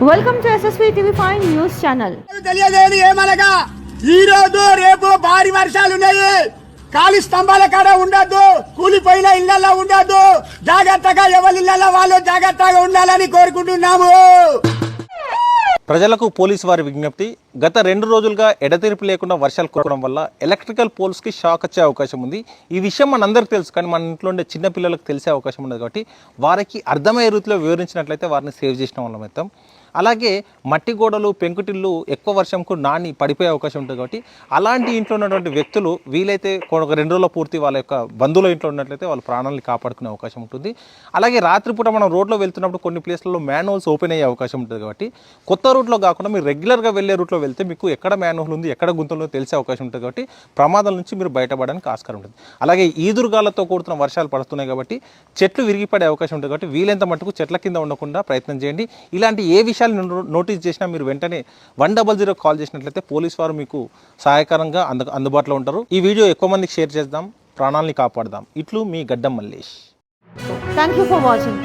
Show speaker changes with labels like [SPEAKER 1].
[SPEAKER 1] Welcome to SSV TV five news channel.
[SPEAKER 2] తెలియజేయని ఏమనగా ఈ రోజు రేపు భారీ వర్షాలు ఉన్నాయి. ఖాళీ స్తంభాల కాడ ఉండద్దు, కూలిపోయిన ఇళ్లలో ఉండద్దు. జాగ్రత్తగా ఎవరి ఇళ్లలో వాళ్ళు జాగ్రత్తగా ఉండాలని కోరుకుంటున్నాము.
[SPEAKER 3] ప్రజలకు పోలీసు వారి విజ్ఞప్తి. గత 2 రోజులుగా ఎడతెరిపి లేకుండా వర్షాలు కురవడం వల్ల ఎలక్ట్రికల్ పోల్స్కి షాక్ వచ్చే అవకాశం ఉంది. ఈ విషయం మనందరికీ తెలుసు, కానీ మన ఇంట్లో ఉండే చిన్న పిల్లలకు తెలిసే అవకాశం ఉండదు. కాబట్టి వారికి అర్థమయ్యే రీతిలో వివరించినట్లయితే వారిని సేవ్ చేసిన వాళ్ళం అవుతాం. అలాగే మట్టి గోడలు, పెంకుటిల్లు ఎక్కువ వర్షంకు నాని పడిపోయే అవకాశం ఉంటుంది. కాబట్టి అలాంటి ఇంట్లో ఉన్నటువంటి వ్యక్తులు వీలైతే ఒక 2 రోజుల పూర్తి వాళ్ళ యొక్క బంధువుల ఇంట్లో ఉన్నట్లయితే వాళ్ళ ప్రాణాలను కాపాడుకునే అవకాశం ఉంటుంది. అలాగే రాత్రిపూట మనం రోడ్లో వెళ్తున్నప్పుడు కొన్ని ప్లేస్లలో మ్యాన్హోల్స్ ఓపెన్ అయ్యే అవకాశం ఉంటుంది. కాబట్టి కొత్త రూట్లో కాకుండా మీరు రెగ్యులర్గా వెళ్ళే రూట్లో వెళ్తే మీకు ఎక్కడ మ్యాన్హోల్ ఉంది, ఎక్కడ గుంతలు తెలిసే అవకాశం ఉంటుంది. కాబట్టి ప్రమాదాల నుంచి మీరు బయటపడడానికి ఆస్కారం ఉంటుంది. అలాగే ఈదురుగాలతో కూడుతున్న వర్షాలు పడుతున్నాయి కాబట్టి చెట్లు విరిగిపడే అవకాశం ఉంటుంది. కాబట్టి వీలైనంత మటుకు చెట్ల కింద ఉండకుండా ప్రయత్నం చేయండి. ఇలాంటి ఏ విషయాలు నోటీస్ చేసినా మీరు వెంటనే 100 కాల్ చేసినట్లయితే పోలీస్ వారు మీకు సహాయకరంగా అందుబాటులో ఉంటారు. ఈ వీడియో ఎక్కువ మందికి షేర్ చేద్దాం, ప్రాణాలని కాపాడదాం. ఇట్లు మీ గడ్డం Mallesh.
[SPEAKER 1] Thank you for watching.